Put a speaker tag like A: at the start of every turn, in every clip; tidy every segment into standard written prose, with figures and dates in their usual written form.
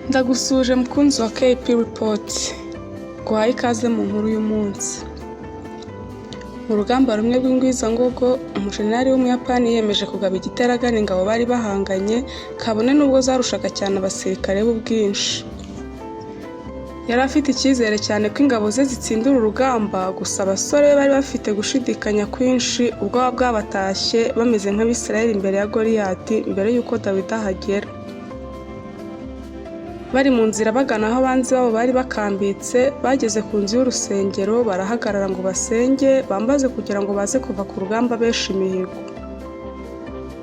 A: Ndagusuje mukunzi wa KP Report, guhaye ikaze mu nkuru y'umunsi. Mu rugamba rumwe rw'ingwizangogo, umujenerali w'umuyapani yiyemeje kugaba igiteragana ingabo bari bahanganye, kabone n'ubwo zarushaga cyane abasirikare b'ubwinshi. Yari afite icyizere cyane ko ingabo ze zitsindira urugamba, gusa abasore bari bafite gushidikanya kwinshi ubwoba bwabatashye bameze nk'Abisirayeli imbere ya Goliyati mbere y'uko Dawidi ahagera. Bari mu nzira bagana aho abanzi babo bari bakambitse, bageze ku nzu y'urusengero barahagarara ngo basenge, bambaze kugira ngo baze kuva ku rugamba besha imihigo.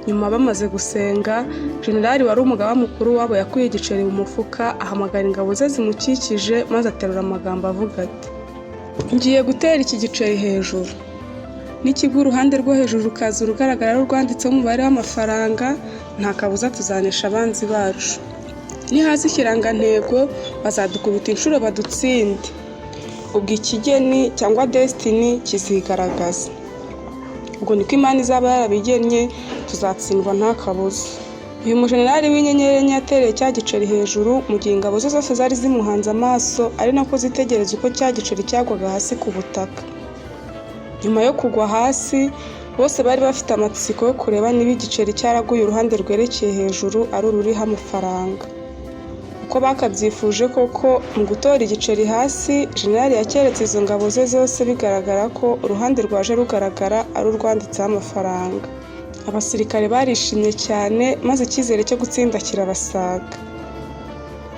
A: Nyuma bamaze gusenga, jenerali wari umugaba mukuru wabo yakuye igiceri mu mufuka, ahamagara ingabo ze zimukikije maze aterura amagambo avuga ati: "Ngiye gutera iki giceri hejuru. Nikigwa uruhande rwo hejuru rukaza urugaragara rwanditseho umubare w'amafaranga, nta kabuza tuzanesha abanzi bacu. Nihaza ikirangantego bazadukubita inshuro badutsinde. Ubwo ikigeni cyangwa destiny kizigaragaza. Ubwo niko Imana izaba yarabigennye, tuzatsindwa nta kabuza." Uyu mujenerali w'inyenyeri enye yatereye cya giceri hejuru, mu gihe ingabo ze zose zari zimuhanze amaso, ari nako zitegereza uko cya giceri cyagwaga hasi ku butaka. Nyuma yo kugwa hasi, bose bari bafite amatsiko yo kureba niba igiceri cyaraguye uruhande rwerekeye hejuru ari ururiho amafaranga. Uko bakabyifuje koko, mu gutora igiceri hasi, jenerali yakeretse izo ngabo ze zose bigaragara ko uruhande rwaje rugaragara ari urwanditseho amafaranga. Abasirikare barishimye cyane, maze icyizere cyo gutsinda kirabasaga.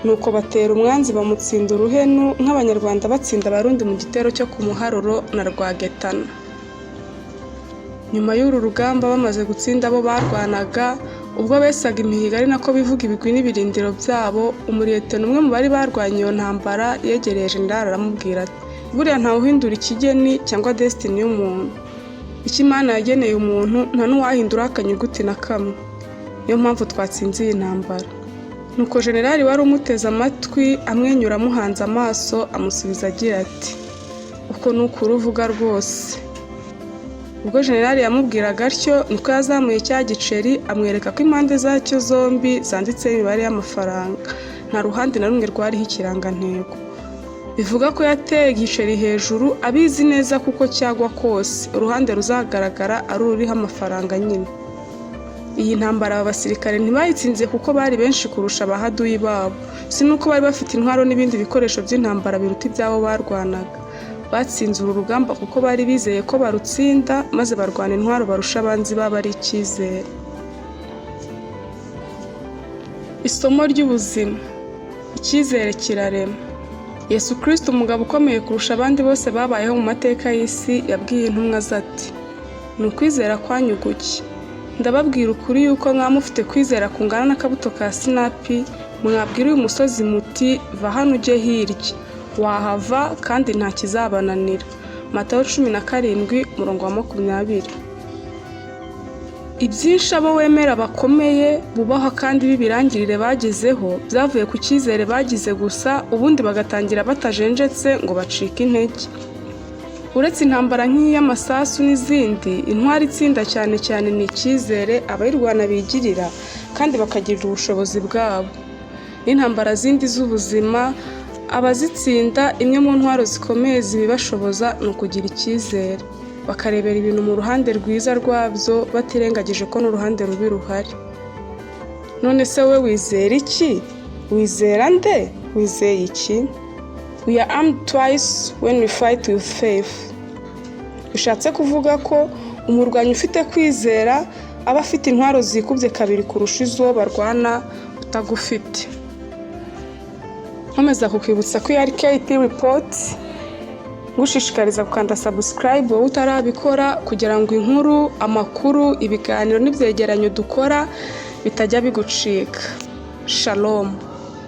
A: Nuko batera umwanzi bamutsinda uruhenu, nk'Abanyarwanda batsinda Abarundi mu gitero cyo ku Muharuro na Rwagetana. Nyuma y'uru rugamba bamaze gutsinda abo barwanaga, ubwo besaga imihigo ari nako bivuga ibigwi n'ibirindiro byabo, umuriyeteni umwe mu bari barwanye iyo ntambara yegereye jenerali aramubwira ati: "Buriya ntawe uhindura ikigeni cyangwa destiny y'umuntu. Icyo Imana yageneye umuntu nta n'uwahindura akanyuguti na kamwe. Niyo mpamvu twatsinze iyi ntambara." Nuko jenerali wari umuteze amatwi amwenyura amuhanze amaso, amusubiza agira ati: "Uko ni ukuri uvuga rwose." Ubwo jenerali yamubwiraga atyo, niko yazamuye cya giceri amwereka ko impande zacyo zombi zanditseho imibare y'amafaranga, nta ruhande na rumwe rwariho ikirangantego. Bivuga ko yateye igiceri hejuru abizi neza kuko cyagwa kose uruhande ruzagaragara ari ururiho amafaranga nyine. Iyi ntambara aba basirikare ntibayitsinze kuko bari benshi kurusha abahaduyi babo, si nuko bari bafite intwaro n'ibindi bikoresho by'intambara biruta ibyabo barwanaga. Batsinze uru rugamba kuko bari bizeye ko barutsinda, maze barwana intwaro barusha abanzi babo ari icyizere. Isomo ry'ubuzima: icyizere kirarema. Yesu Kristo, umugabo ukomeye kurusha abandi bose babayeho mu mateka y'isi, yabwiye intumwa ze ati: "Ni ukwizera kwanyu guke. Ndababwira ukuri yuko mwamufite kwizera kungana n'akabuto ka sinapi, mwabwira uyu musozi muti va hano ujye hirya, wahava kandi nta kizabananira." Matayo 17:20. Ibyinshi abo wemera bakomeye, bubahwa kandi b'ibirangirire bagezeho, byavuye ku cyizere bagize gusa, ubundi bagatangira batajenjetse ngo bacike intege. Uretse intambara nk'iy'amasasu n'izindi, intwari itsinda cyane cyane ni icyizere abayirwana bigirira kandi bakagirira ubushobozi bwabo. N'intambara zindi z'ubuzima, abazitsinda, imwe mu ntwaro zikomeye zibibashoboza ni ukugira icyizere, bakarebera ibintu mu ruhande rwiza rwabyo, batirengagije ko n'uruhande rubi ruhari. None se we wizera iki? Wizera nde? Wizeye iki? We are armed twice when we fight with faith. Bishatse kuvuga ko umurwanyi ufite kwizera aba afite intwaro zikubye kabiri kurusha izo barwana utagufite. Nkomeza kukwibutsa ko yari KP Report, ngushishikariza gukanda subscribe wowe utarabikora, kugira ngo inkuru, amakuru, ibiganiro n'ibyegeranyo dukora bitajya bigucika. Shalom.